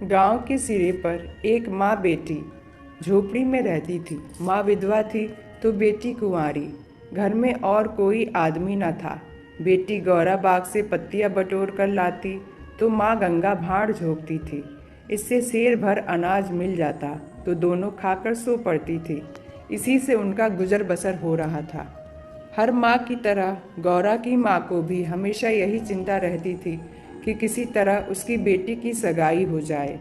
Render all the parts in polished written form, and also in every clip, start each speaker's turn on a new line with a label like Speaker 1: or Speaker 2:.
Speaker 1: गांव के सिरे पर एक माँ बेटी झोपड़ी में रहती थी। माँ विधवा थी तो बेटी कुंवारी। घर में और कोई आदमी न था। बेटी गौरा बाग से पत्तियां बटोर कर लाती तो माँ गंगा भाड़ झोंकती थी। इससे सेर भर अनाज मिल जाता तो दोनों खाकर सो पड़ती थी। इसी से उनका गुजर बसर हो रहा था। हर माँ की तरह गौरा की माँ को भी हमेशा यही चिंता रहती थी कि किसी तरह उसकी बेटी की सगाई हो जाए।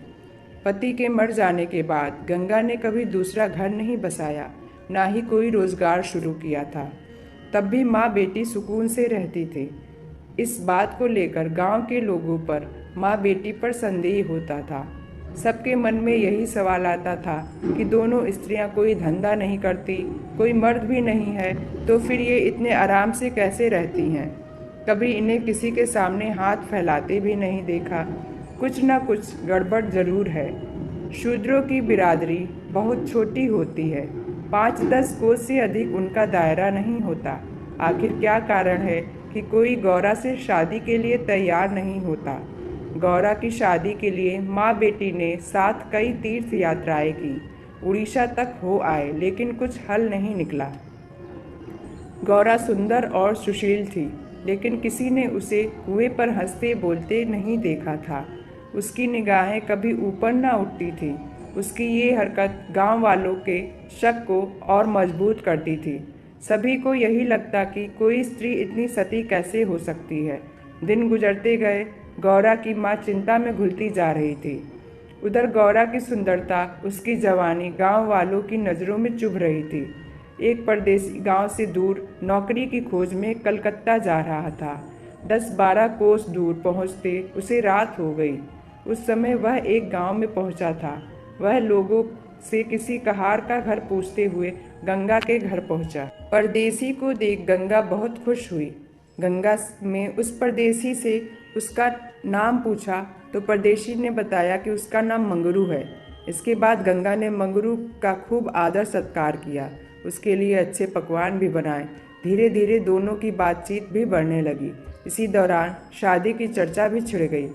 Speaker 1: पति के मर जाने के बाद गंगा ने कभी दूसरा घर नहीं बसाया, ना ही कोई रोजगार शुरू किया था। तब भी माँ बेटी सुकून से रहती थी। इस बात को लेकर गांव के लोगों पर माँ बेटी पर संदेह होता था। सबके मन में यही सवाल आता था कि दोनों स्त्रियां कोई धंधा नहीं करती, कोई मर्द भी नहीं है, तो फिर ये इतने आराम से कैसे रहती हैं। कभी इन्हें किसी के सामने हाथ फैलाते भी नहीं देखा। कुछ न कुछ गड़बड़ जरूर है। शूद्रों की बिरादरी बहुत छोटी होती है। 5-10 कोस से अधिक उनका दायरा नहीं होता। आखिर क्या कारण है कि कोई गौरा से शादी के लिए तैयार नहीं होता। गौरा की शादी के लिए माँ बेटी ने साथ कई तीर्थ यात्राएं की, उड़ीसा तक हो आए, लेकिन कुछ हल नहीं निकला। गौरा सुंदर और सुशील थी, लेकिन किसी ने उसे कुएं पर हंसते बोलते नहीं देखा था। उसकी निगाहें कभी ऊपर न उठती थी। उसकी ये हरकत गांव वालों के शक को और मजबूत करती थी। सभी को यही लगता कि कोई स्त्री इतनी सती कैसे हो सकती है। दिन गुजरते गए। गौरा की माँ चिंता में घुलती जा रही थी। उधर गौरा की सुंदरता, उसकी जवानी गांव वालों की नज़रों में चुभ रही थी। एक परदेसी गांव से दूर नौकरी की खोज में कलकत्ता जा रहा था। 10-12 कोस दूर पहुंचते उसे रात हो गई। उस समय वह एक गांव में पहुंचा था। वह लोगों से किसी कहार का घर पूछते हुए गंगा के घर पहुंचा। परदेसी को देख गंगा बहुत खुश हुई। गंगा में उस परदेसी से उसका नाम पूछा तो परदेसी ने बताया कि उसका नाम मंगरू है। इसके बाद गंगा ने मंगरू का खूब आदर सत्कार किया, उसके लिए अच्छे पकवान भी बनाए। धीरे धीरे दोनों की बातचीत भी बढ़ने लगी। इसी दौरान शादी की चर्चा भी छिड़ गई।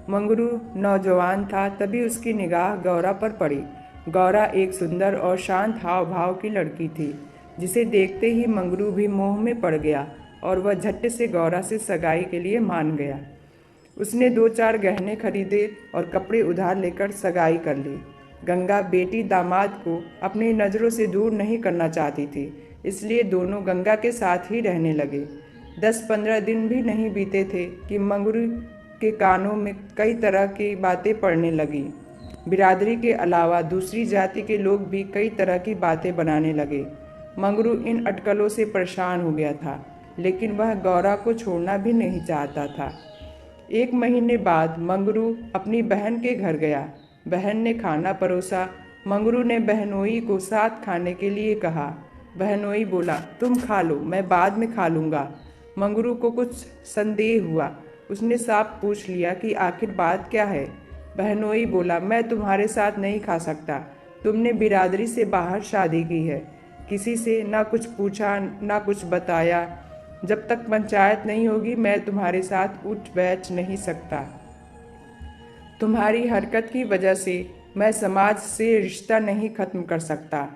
Speaker 1: मंगरू नौजवान था, तभी उसकी निगाह गौरा पर पड़ी। गौरा एक सुंदर और शांत हाव भाव की लड़की थी, जिसे देखते ही मंगरू भी मोह में पड़ गया और वह झट से गौरा से सगाई के लिए मान गया। उसने 2-4 गहने खरीदे और कपड़े उधार लेकर सगाई कर ली। गंगा बेटी दामाद को अपनी नज़रों से दूर नहीं करना चाहती थी, इसलिए दोनों गंगा के साथ ही रहने लगे। 10-15 दिन भी नहीं बीते थे कि मंगरू के कानों में कई तरह की बातें पड़ने लगी। बिरादरी के अलावा दूसरी जाति के लोग भी कई तरह की बातें बनाने लगे। मंगरू इन अटकलों से परेशान हो गया था, लेकिन वह गौरा को छोड़ना भी नहीं चाहता था। 1 महीने बाद मंगरू अपनी बहन के घर गया। बहन ने खाना परोसा। मंगरू ने बहनोई को साथ खाने के लिए कहा। बहनोई बोला, तुम खा लो, मैं बाद में खा लूँगा। मंगरू को कुछ संदेह हुआ। उसने साफ पूछ लिया कि आखिर बात क्या है। बहनोई बोला, मैं तुम्हारे साथ नहीं खा सकता। तुमने बिरादरी से बाहर शादी की है, किसी से ना कुछ पूछा ना कुछ बताया। जब तक पंचायत नहीं होगी मैं तुम्हारे साथ उठ बैठ नहीं सकता। तुम्हारी हरकत की वजह से मैं समाज से रिश्ता नहीं खत्म कर सकता।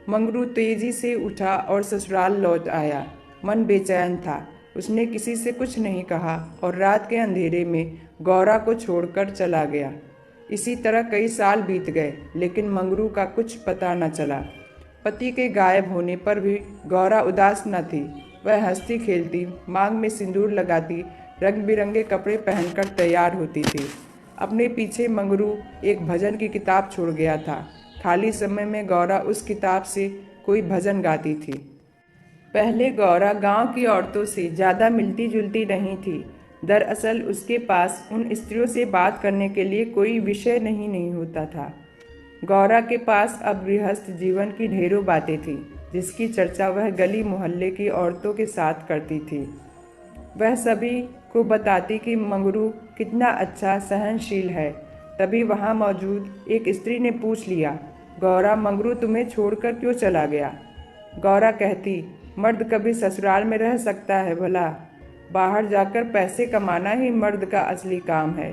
Speaker 1: मंगरू तेजी से उठा और ससुराल लौट आया। मन बेचैन था। उसने किसी से कुछ नहीं कहा और रात के अंधेरे में गौरा को छोड़कर चला गया। इसी तरह कई साल बीत गए, लेकिन मंगरू का कुछ पता न चला। पति के गायब होने पर भी गौरा उदास न थी। वह हंसती खेलती, मांग में सिंदूर लगाती, रंग बिरंगे कपड़े पहनकर तैयार होती थी। अपने पीछे मंगरू एक भजन की किताब छोड़ गया था। खाली समय में गौरा उस किताब से कोई भजन गाती थी। पहले गौरा गांव की औरतों से ज़्यादा मिलती जुलती नहीं थी। दरअसल उसके पास उन स्त्रियों से बात करने के लिए कोई विषय नहीं होता था। गौरा के पास अब गृहस्थ जीवन की ढेरों बातें थीं, जिसकी चर्चा वह गली मोहल्ले की औरतों के साथ करती थी। वह सभी को बताती कि मंगरू कितना अच्छा सहनशील है। तभी वहाँ मौजूद एक स्त्री ने पूछ लिया, गौरा, मंगरू तुम्हें छोड़कर क्यों चला गया? गौरा कहती, मर्द कभी ससुराल में रह सकता है भला? बाहर जाकर पैसे कमाना ही मर्द का असली काम है।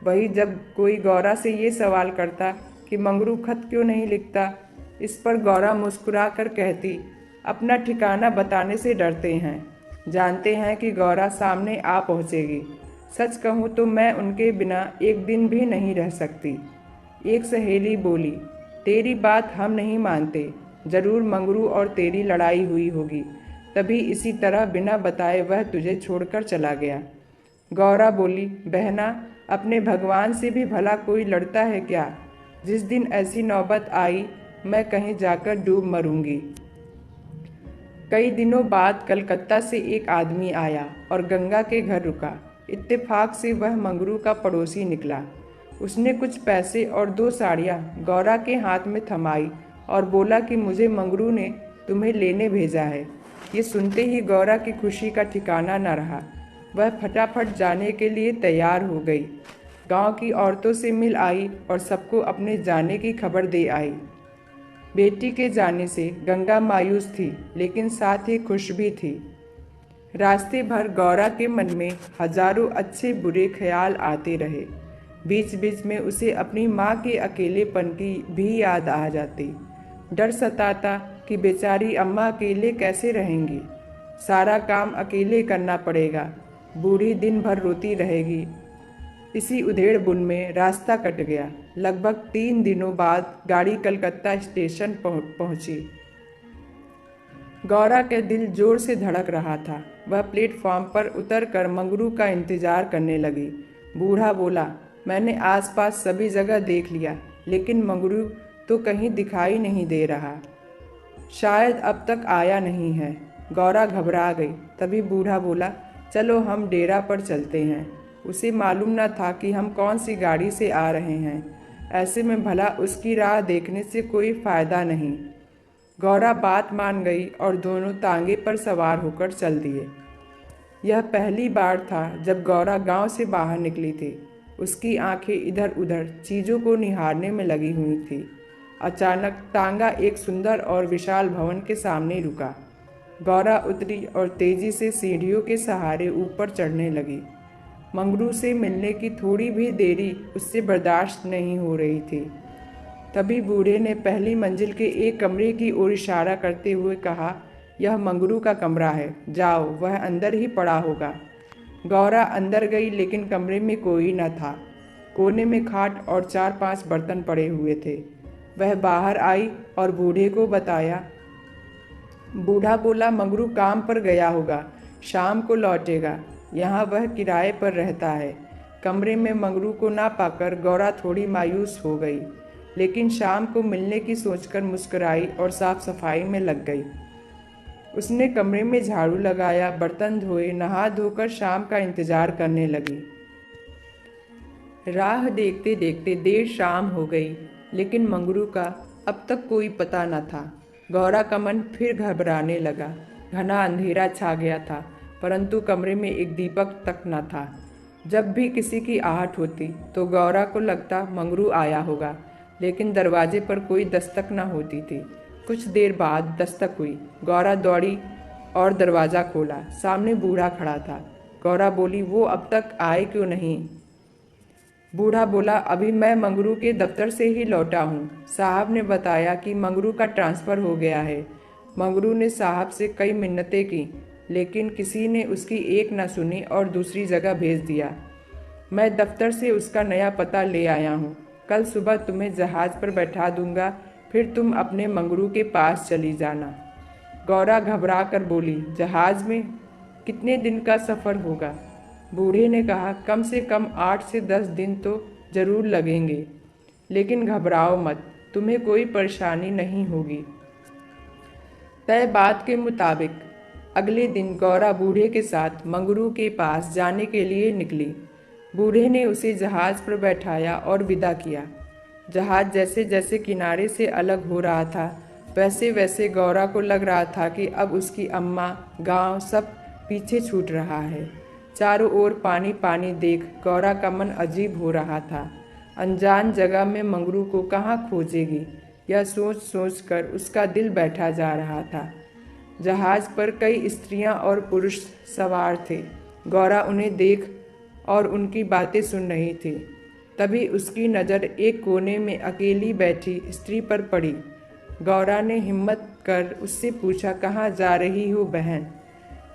Speaker 1: वही जब कोई गौरा से ये सवाल करता कि मंगरू खत क्यों नहीं लिखता, इस पर गौरा मुस्कुरा कर कहती, अपना ठिकाना बताने से डरते हैं, जानते हैं कि गौरा सामने आ पहुँचेगी। सच कहूँ तो मैं उनके बिना एक दिन भी नहीं रह सकती। एक सहेली बोली, तेरी बात हम नहीं मानते, जरूर मंगरू और तेरी लड़ाई हुई होगी, तभी इसी तरह बिना बताए वह तुझे छोड़कर चला गया। गौरा बोली, बहना, अपने भगवान से भी भला कोई लड़ता है क्या? जिस दिन ऐसी नौबत आई मैं कहीं जाकर डूब मरूंगी। कई दिनों बाद कलकत्ता से एक आदमी आया और गंगा के घर रुका। इत्तेफाक से वह मंगरू का पड़ोसी निकला। उसने कुछ पैसे और 2 साड़ियाँ गौरा के हाथ में थमाई और बोला कि मुझे मंगरू ने तुम्हें लेने भेजा है। ये सुनते ही गौरा की खुशी का ठिकाना न रहा। वह फटाफट जाने के लिए तैयार हो गई। गांव की औरतों से मिल आई और सबको अपने जाने की खबर दे आई। बेटी के जाने से गंगा मायूस थी, लेकिन साथ ही खुश भी थी। रास्ते भर गौरा के मन में हजारों अच्छे बुरे ख्याल आते रहे। बीच बीच में उसे अपनी माँ के अकेलेपन की भी याद आ जाती। डर सताता कि बेचारी अम्मा अकेले कैसे रहेंगी, सारा काम अकेले करना पड़ेगा, बूढ़ी दिन भर रोती रहेगी। इसी उधेड़ बुन में रास्ता कट गया। लगभग 3 दिनों बाद गाड़ी कलकत्ता स्टेशन पहुंची। गौरा के दिल जोर से धड़क रहा था। वह प्लेटफॉर्म पर उतरकर मंगरू का इंतजार करने लगी। बूढ़ा बोला, मैंने आसपास सभी जगह देख लिया, लेकिन मंगरू तो कहीं दिखाई नहीं दे रहा। शायद अब तक आया नहीं है। गौरा घबरा गई। तभी बूढ़ा बोला, चलो हम डेरा पर चलते हैं। उसे मालूम न था कि हम कौन सी गाड़ी से आ रहे हैं। ऐसे में भला उसकी राह देखने से कोई फायदा नहीं। गौरा बात मान गई और दोनों तांगे पर सवार होकर चल दिए। यह पहली बार था जब गौरा गांव से बाहर निकली थी। उसकी आंखें इधर उधर चीज़ों को निहारने में लगी हुई थी। अचानक तांगा एक सुंदर और विशाल भवन के सामने रुका। गौरा उतरी और तेजी से सीढ़ियों के सहारे ऊपर चढ़ने लगी। मंगरू से मिलने की थोड़ी भी देरी उससे बर्दाश्त नहीं हो रही थी। तभी बूढ़े ने पहली मंजिल के एक कमरे की ओर इशारा करते हुए कहा, यह मंगरू का कमरा है, जाओ, वह अंदर ही पड़ा होगा। गौरा अंदर गई, लेकिन कमरे में कोई न था। कोने में खाट और 4-5 बर्तन पड़े हुए थे। वह बाहर आई और बूढ़े को बताया। बूढ़ा बोला, मंगरू काम पर गया होगा, शाम को लौटेगा, यहाँ वह किराए पर रहता है। कमरे में मंगरू को ना पाकर गौरा थोड़ी मायूस हो गई, लेकिन शाम को मिलने की सोचकर मुस्कुराई और साफ सफाई में लग गई। उसने कमरे में झाड़ू लगाया, बर्तन धोए, नहा धोकर शाम का इंतजार करने लगी। राह देखते देखते देर शाम हो गई, लेकिन मंगरू का अब तक कोई पता न था। गौरा का मन फिर घबराने लगा। घना अंधेरा छा गया था, परंतु कमरे में एक दीपक तक न था। जब भी किसी की आहट होती तो गौरा को लगता मंगरू आया होगा, लेकिन दरवाजे पर कोई दस्तक न होती थी। कुछ देर बाद दस्तक हुई। गौरा दौड़ी और दरवाज़ा खोला। सामने बूढ़ा खड़ा था। गौरा बोली, वो अब तक आए क्यों नहीं? बूढ़ा बोला, अभी मैं मंगरू के दफ्तर से ही लौटा हूँ। साहब ने बताया कि मंगरू का ट्रांसफ़र हो गया है। मंगरू ने साहब से कई मिन्नतें की, लेकिन किसी ने उसकी एक न सुनी और दूसरी जगह भेज दिया। मैं दफ्तर से उसका नया पता ले आया हूँ। कल सुबह तुम्हें जहाज़ पर बैठा दूंगा, फिर तुम अपने मंगरू के पास चली जाना। गौरा घबरा कर बोली, जहाज़ में? कितने दिन का सफ़र होगा? बूढ़े ने कहा, कम से कम 8 से 10 दिन तो ज़रूर लगेंगे, लेकिन घबराओ मत, तुम्हें कोई परेशानी नहीं होगी। तय बात के मुताबिक अगले दिन गौरा बूढ़े के साथ मंगरू के पास जाने के लिए निकली। बूढ़े ने उसे जहाज़ पर बैठाया और विदा किया। जहाज़ जैसे जैसे किनारे से अलग हो रहा था, वैसे वैसे गौरा को लग रहा था कि अब उसकी अम्मा, गांव सब पीछे छूट रहा है। चारों ओर पानी पानी देख गौरा का मन अजीब हो रहा था। अनजान जगह में मंगरू को कहाँ खोजेगी, यह सोच सोच कर उसका दिल बैठा जा रहा था। जहाज़ पर कई स्त्रियां और पुरुष सवार थे। गौरा उन्हें देख और उनकी बातें सुन रही थी। तभी उसकी नज़र एक कोने में अकेली बैठी स्त्री पर पड़ी। गौरा ने हिम्मत कर उससे पूछा, कहाँ जा रही हो बहन?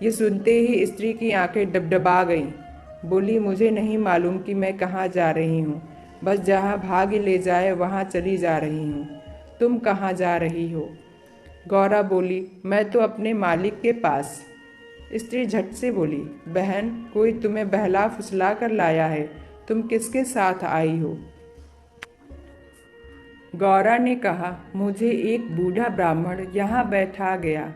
Speaker 1: ये सुनते ही स्त्री की आंखें डबडबा गईं। बोली, मुझे नहीं मालूम कि मैं कहाँ जा रही हूँ, बस जहाँ भाग्य ले जाए वहाँ चली जा रही हूँ। तुम कहाँ जा रही हो? गौरा बोली, मैं तो अपने मालिक के पास। स्त्री झट से बोली, बहन, कोई तुम्हें बहला फुसला कर लाया है, तुम किसके साथ आई हो? गौरा ने कहा, मुझे एक बूढ़ा ब्राह्मण यहाँ बैठा गया,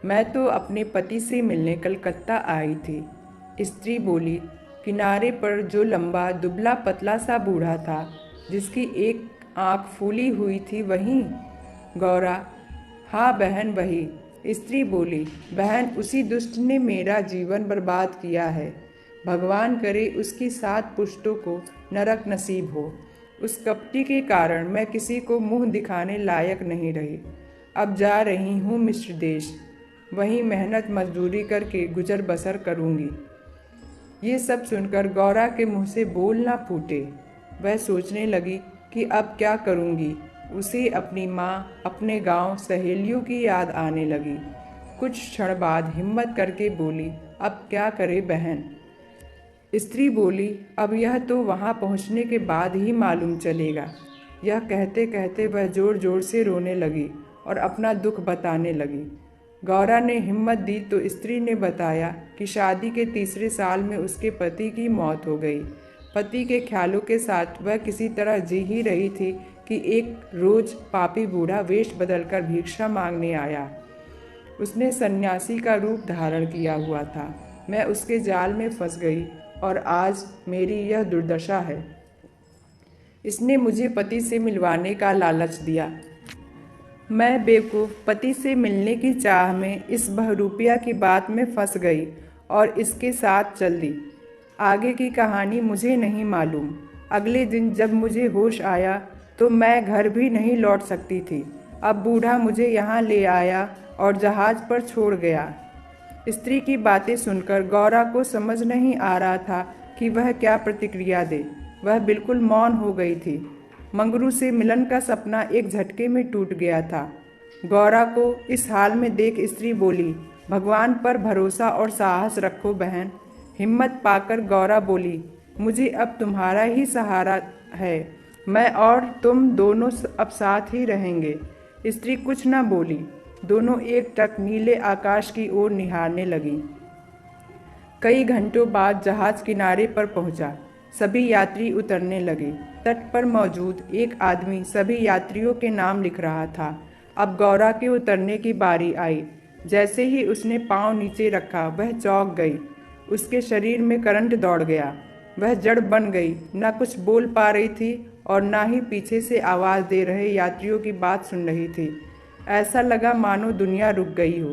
Speaker 1: मैं तो अपने पति से मिलने कलकत्ता आई थी। स्त्री बोली, किनारे पर जो लंबा दुबला पतला सा बूढ़ा था, जिसकी एक आंख फूली हुई थी, वही? गौरा, हाँ बहन, वही। स्त्री बोली, बहन, उसी दुष्ट ने मेरा जीवन बर्बाद किया है। भगवान करे उसकी 7 पुश्तों को नरक नसीब हो। उस कपटी के कारण मैं किसी को मुंह दिखाने लायक नहीं रही। अब जा रही हूँ मिस्र देश, वहीं मेहनत मजदूरी करके गुजर बसर करूँगी। ये सब सुनकर गौरा के मुंह से बोल ना फूटे। वह सोचने लगी कि अब क्या करूँगी। उसे अपनी माँ, अपने गांव, सहेलियों की याद आने लगी। कुछ क्षण बाद हिम्मत करके बोली, अब क्या करे बहन? स्त्री बोली, अब यह तो वहाँ पहुँचने के बाद ही मालूम चलेगा। यह कहते कहते वह जोर जोर से रोने लगी और अपना दुख बताने लगी। गौरा ने हिम्मत दी तो स्त्री ने बताया कि शादी के 3रे साल में उसके पति की मौत हो गई। पति के ख्यालों के साथ वह किसी तरह जी ही रही थी कि एक रोज पापी बूढ़ा वेश बदलकर भिक्षा मांगने आया। उसने सन्यासी का रूप धारण किया हुआ था। मैं उसके जाल में फंस गई और आज मेरी यह दुर्दशा है। इसने मुझे पति से मिलवाने का लालच दिया। मैं बेवकूफ़ पति से मिलने की चाह में इस बहरूपिया की बात में फंस गई और इसके साथ चल दी। आगे की कहानी मुझे नहीं मालूम। अगले दिन जब मुझे होश आया तो मैं घर भी नहीं लौट सकती थी। अब बूढ़ा मुझे यहाँ ले आया और जहाज़ पर छोड़ गया। स्त्री की बातें सुनकर गौरा को समझ नहीं आ रहा था कि वह क्या प्रतिक्रिया दे। वह बिल्कुल मौन हो गई थी। मंगरू से मिलन का सपना एक झटके में टूट गया था। गौरा को इस हाल में देख स्त्री बोली, भगवान पर भरोसा और साहस रखो बहन। हिम्मत पाकर गौरा बोली, मुझे अब तुम्हारा ही सहारा है। मैं और तुम दोनों अब साथ ही रहेंगे। स्त्री कुछ न बोली। दोनों एकटक नीले आकाश की ओर निहारने लगी। कई घंटों बाद जहाज किनारे पर पहुंचा। सभी यात्री उतरने लगे। तट पर मौजूद एक आदमी सभी यात्रियों के नाम लिख रहा था। अब गौरा के उतरने की बारी आई। जैसे ही उसने पांव नीचे रखा, वह चौंक गई। उसके शरीर में करंट दौड़ गया। वह जड़ बन गई, न कुछ बोल पा रही थी और न ही पीछे से आवाज़ दे रहे यात्रियों की बात सुन रही थी। ऐसा लगा मानो दुनिया रुक गई हो।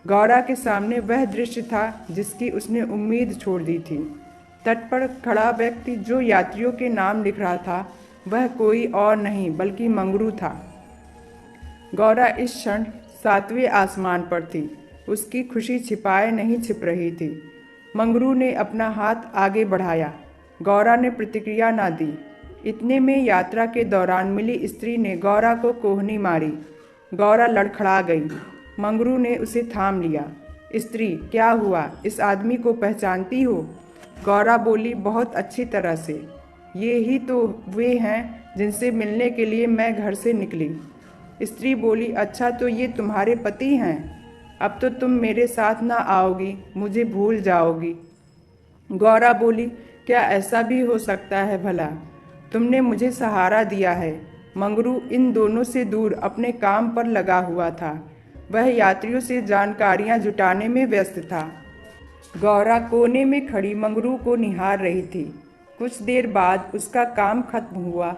Speaker 1: गौरा के सामने वह दृश्य था जिसकी उसने उम्मीद छोड़ दी थी। तट पर खड़ा व्यक्ति जो यात्रियों के नाम लिख रहा था, वह कोई और नहीं बल्कि मंगरू था। गौरा इस क्षण 7वें आसमान पर थी। उसकी खुशी छिपाए नहीं छिप रही थी। मंगरू ने अपना हाथ आगे बढ़ाया। गौरा ने प्रतिक्रिया न दी। इतने में यात्रा के दौरान मिली स्त्री ने गौरा को कोहनी मारी। गौरा लड़खड़ा गई। मंगरू ने उसे थाम लिया। स्त्री, क्या हुआ? इस आदमी को पहचानती हो? गौरा बोली, बहुत अच्छी तरह से। ये ही तो वे हैं जिनसे मिलने के लिए मैं घर से निकली। स्त्री बोली, अच्छा तो ये तुम्हारे पति हैं? अब तो तुम मेरे साथ ना आओगी, मुझे भूल जाओगी। गौरा बोली, क्या ऐसा भी हो सकता है भला? तुमने मुझे सहारा दिया है। मंगरू इन दोनों से दूर अपने काम पर लगा हुआ था। वह यात्रियों से जानकारियां जुटाने में व्यस्त था। गौरा कोने में खड़ी मंगरू को निहार रही थी। कुछ देर बाद उसका काम खत्म हुआ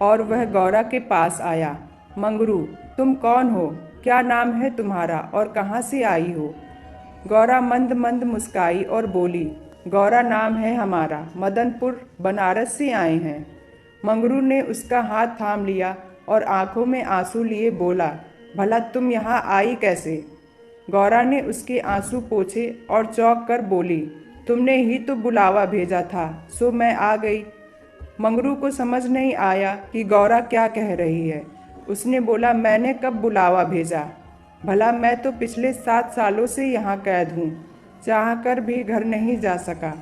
Speaker 1: और वह गौरा के पास आया। मंगरू, तुम कौन हो? क्या नाम है तुम्हारा और कहाँ से आई हो? गौरा मंद मंद मुस्काई और बोली, गौरा नाम है हमारा, मदनपुर बनारस से आए हैं। मंगरू ने उसका हाथ थाम लिया और आंखों में आंसू लिए बोला, भला तुम यहाँ आई कैसे? गौरा ने उसके आंसू पोंछे और चौंक कर बोली, तुमने ही तो बुलावा भेजा था, सो मैं आ गई। मंगरू को समझ नहीं आया कि गौरा क्या कह रही है। उसने बोला, मैंने कब बुलावा भेजा? भला मैं तो पिछले 7 सालों से यहाँ कैद हूँ, चाहकर भी घर नहीं जा सका।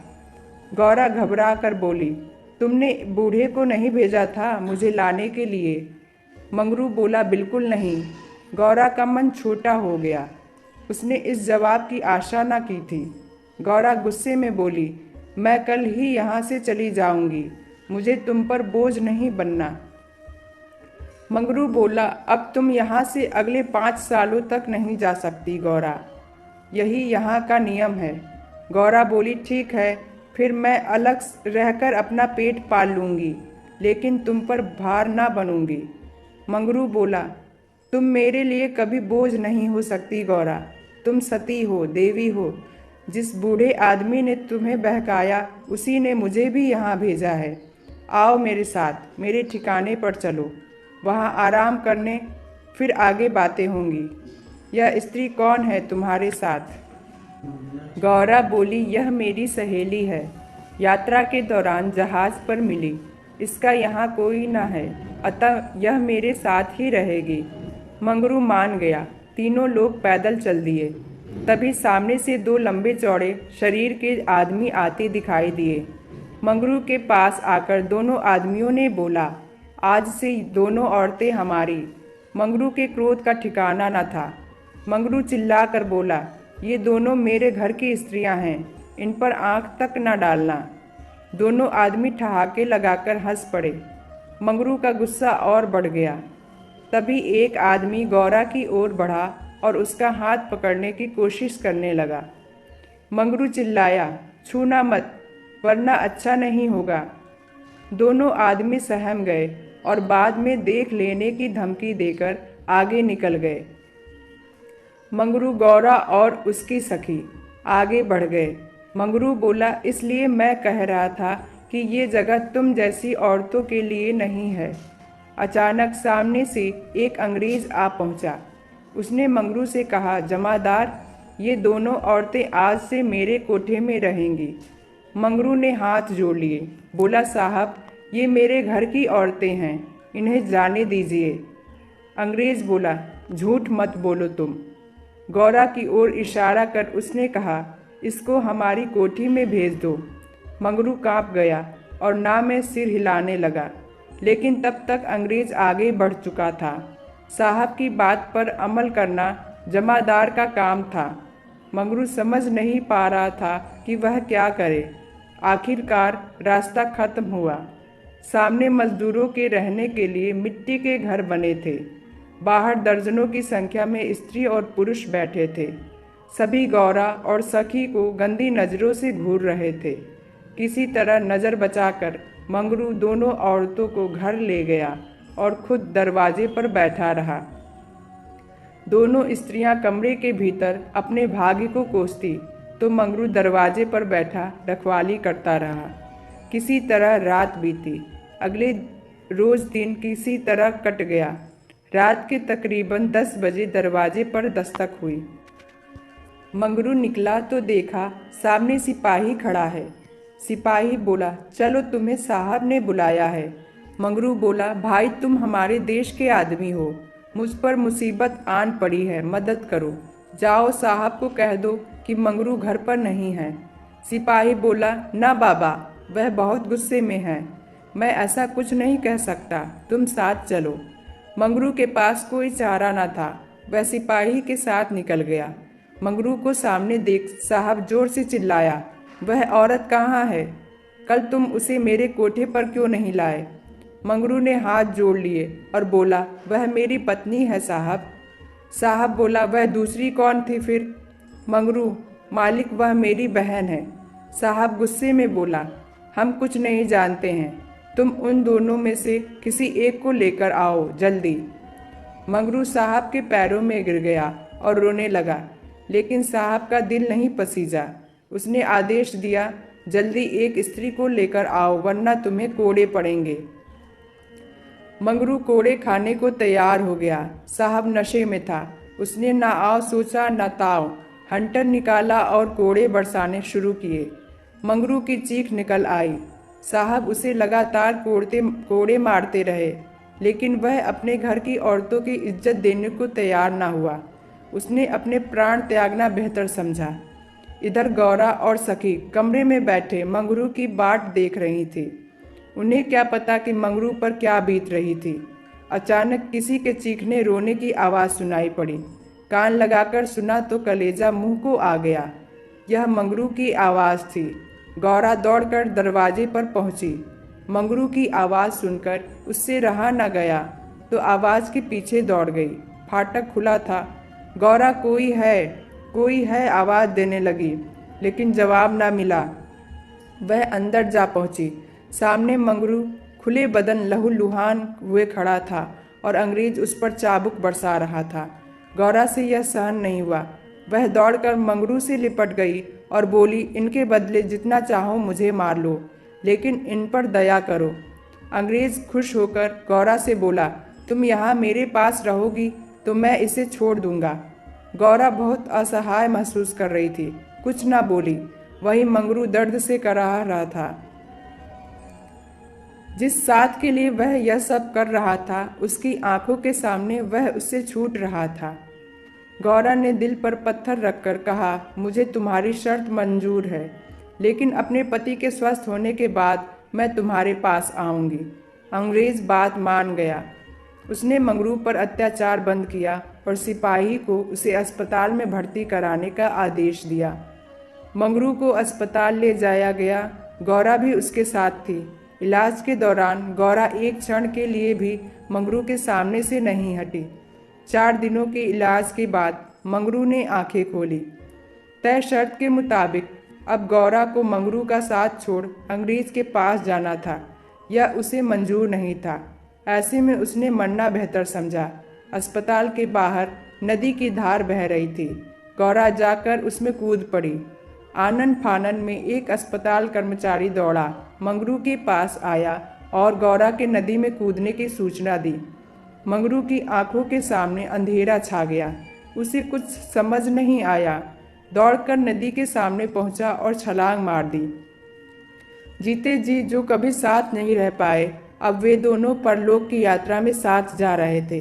Speaker 1: गौरा घबरा कर बोली, तुमने बूढ़े को नहीं भेजा था मुझे लाने के लिए? मंगरू बोला, बिल्कुल नहीं। गौरा का मन छोटा हो गया। उसने इस जवाब की आशा न की थी। गौरा गुस्से में बोली, मैं कल ही यहाँ से चली जाऊंगी, मुझे तुम पर बोझ नहीं बनना। मंगरू बोला, अब तुम यहाँ से अगले 5 सालों तक नहीं जा सकती गौरा, यही यहाँ का नियम है। गौरा बोली, ठीक है, फिर मैं अलग रहकर अपना पेट पाल लूँगी, लेकिन तुम पर भार ना बनूंगी। मंगरू बोला, तुम मेरे लिए कभी बोझ नहीं हो सकती गौरा, तुम सती हो, देवी हो। जिस बूढ़े आदमी ने तुम्हें बहकाया उसी ने मुझे भी यहाँ भेजा है। आओ मेरे साथ, मेरे ठिकाने पर चलो, वहाँ आराम करने, फिर आगे बातें होंगी। यह स्त्री कौन है तुम्हारे साथ? गौरा बोली, यह मेरी सहेली है, यात्रा के दौरान जहाज पर मिली। इसका यहाँ कोई न है, अतः यह मेरे साथ ही रहेगी। मंगरू मान गया। तीनों लोग पैदल चल दिए। तभी सामने से 2 लंबे चौड़े शरीर के आदमी आते दिखाई दिए। मंगरू के पास आकर दोनों आदमियों ने बोला, आज से दोनों औरतें हमारी। मंगरू के क्रोध का ठिकाना न था। मंगरू चिल्ला कर बोला, ये दोनों मेरे घर की स्त्रियां हैं, इन पर आंख तक न डालना। दोनों आदमी ठहाके लगाकर हंस पड़े। मंगरू का गुस्सा और बढ़ गया। तभी एक आदमी गौरा की ओर बढ़ा और उसका हाथ पकड़ने की कोशिश करने लगा। मंगरू चिल्लाया, छूना मत, वरना अच्छा नहीं होगा। दोनों आदमी सहम गए और बाद में देख लेने की धमकी देकर आगे निकल गए। मंगरू, गौरा और उसकी सखी आगे बढ़ गए। मंगरू बोला, इसलिए मैं कह रहा था कि ये जगह तुम जैसी औरतों के लिए नहीं है। अचानक सामने से एक अंग्रेज आ पहुंचा। उसने मंगरू से कहा, जमादार, ये दोनों औरतें आज से मेरे कोठे में रहेंगी। मंगरू ने हाथ जोड़ लिए, बोला, साहब, ये मेरे घर की औरतें हैं, इन्हें जाने दीजिए। अंग्रेज बोला, झूठ मत बोलो तुम। गौरा की ओर इशारा कर उसने कहा, इसको हमारी कोठी में भेज दो। मंगरू कांप गया और ना में सिर हिलाने लगा, लेकिन तब तक अंग्रेज आगे बढ़ चुका था। साहब की बात पर अमल करना जमादार का काम था। मंगरू समझ नहीं पा रहा था कि वह क्या करे। आखिरकार रास्ता खत्म हुआ। सामने मजदूरों के रहने के लिए मिट्टी के घर बने थे। बाहर दर्जनों की संख्या में स्त्री और पुरुष बैठे थे। सभी गौरा और सखी को गंदी नज़रों से घूर रहे थे। किसी तरह नज़र बचाकर मंगरू दोनों औरतों को घर ले गया और खुद दरवाजे पर बैठा रहा। दोनों स्त्रियां कमरे के भीतर अपने भाग्य को कोसती, तो मंगरू दरवाजे पर बैठा रखवाली करता रहा। किसी तरह रात बीती। अगले रोज दिन किसी तरह कट गया। रात के तकरीबन 10 बजे दरवाजे पर दस्तक हुई। मंगरू निकला तो देखा सामने सिपाही खड़ा है। सिपाही बोला, चलो, तुम्हें साहब ने बुलाया है। मंगरू बोला, भाई, तुम हमारे देश के आदमी हो, मुझ पर मुसीबत आन पड़ी है, मदद करो। जाओ, साहब को कह दो कि मंगरू घर पर नहीं है। सिपाही बोला, ना बाबा, वह बहुत गुस्से में है, मैं ऐसा कुछ नहीं कह सकता, तुम साथ चलो। मंगरू के पास कोई चारा न था। वह सिपाही के साथ निकल गया। मंगरू को सामने देख साहब जोर से चिल्लाया, वह औरत कहाँ है? कल तुम उसे मेरे कोठे पर क्यों नहीं लाए? मंगरू ने हाथ जोड़ लिए और बोला, वह मेरी पत्नी है साहब। साहब बोला, वह दूसरी कौन थी फिर? मंगरू, मालिक, वह मेरी बहन है। साहब गुस्से में बोला, हम कुछ नहीं जानते हैं, तुम उन दोनों में से किसी एक को लेकर आओ जल्दी। मंगरू साहब के पैरों में गिर गया और रोने लगा, लेकिन साहब का दिल नहीं पसीजा। उसने आदेश दिया, जल्दी एक स्त्री को लेकर आओ, वरना तुम्हें कोड़े पड़ेंगे। मंगरू कोड़े खाने को तैयार हो गया। साहब नशे में था। उसने ना आओ सोचा ना ताओ, हंटर निकाला और कोड़े बरसाने शुरू किए। मंगरू की चीख निकल आई। साहब उसे लगातार कोड़े मारते रहे, लेकिन वह अपने घर की औरतों की इज्जत देने को तैयार ना हुआ। उसने अपने प्राण त्यागना बेहतर समझा। इधर गौरा और सखी कमरे में बैठे मंगरू की बाट देख रही थी। उन्हें क्या पता कि मंगरू पर क्या बीत रही थी। अचानक किसी के चीखने रोने की आवाज़ सुनाई पड़ी। कान लगाकर सुना तो कलेजा मुंह को आ गया। यह मंगरू की आवाज़ थी। गौरा दौड़कर दरवाजे पर पहुंची। मंगरू की आवाज़ सुनकर उससे रहा न गया तो आवाज़ के पीछे दौड़ गई। फाटक खुला था। गौरा कोई है आवाज़ देने लगी, लेकिन जवाब न मिला। वह अंदर जा पहुंची। सामने मंगरू खुले बदन लहूलुहान हुए खड़ा था और अंग्रेज उस पर चाबुक बरसा रहा था। गौरा से यह सहन नहीं हुआ। वह दौड़कर मंगरू से लिपट गई और बोली, इनके बदले जितना चाहो मुझे मार लो, लेकिन इन पर दया करो। अंग्रेज खुश होकर गौरा से बोला, तुम यहाँ मेरे पास रहोगी तो मैं इसे छोड़ दूंगा। गौरा बहुत असहाय महसूस कर रही थी, कुछ ना बोली। वही मंगरू दर्द से कराह रहा था। जिस साथ के लिए वह यह सब कर रहा था, उसकी आंखों के सामने वह उससे छूट रहा था। गौरा ने दिल पर पत्थर रखकर कहा, मुझे तुम्हारी शर्त मंजूर है, लेकिन अपने पति के स्वस्थ होने के बाद मैं तुम्हारे पास आऊंगी। अंग्रेज बात मान गया। उसने मंगरू पर अत्याचार बंद किया और सिपाही को उसे अस्पताल में भर्ती कराने का आदेश दिया। मंगरू को अस्पताल ले जाया गया। गौरा भी उसके साथ थी। इलाज के दौरान गौरा एक क्षण के लिए भी मंगरू के सामने से नहीं हटी। 4 दिनों के इलाज के बाद मंगरू ने आंखें खोली। तय शर्त के मुताबिक अब गौरा को मंगरू का साथ छोड़ अंग्रेज के पास जाना था। यह उसे मंजूर नहीं था। ऐसे में उसने मरना बेहतर समझा। अस्पताल के बाहर नदी की धार बह रही थी। गौरा जाकर उसमें कूद पड़ी। आनन फानन में एक अस्पताल कर्मचारी दौड़ा, मंगरू के पास आया और गौरा के नदी में कूदने की सूचना दी। मंगरू की आंखों के सामने अंधेरा छा गया। उसे कुछ समझ नहीं आया। दौड़कर नदी के सामने पहुंचा और छलांग मार दी। जीते जी जो कभी साथ नहीं रह पाए, अब वे दोनों परलोक की यात्रा में साथ जा रहे थे।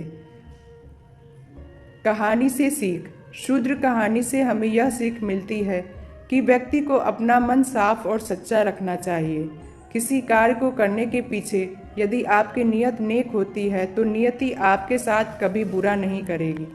Speaker 1: कहानी से सीख। शूद्र कहानी से हमें यह सीख मिलती है कि व्यक्ति को अपना मन साफ और सच्चा रखना चाहिए। किसी कार्य को करने के पीछे यदि आपकी नियत नेक होती है तो नियति आपके साथ कभी बुरा नहीं करेगी।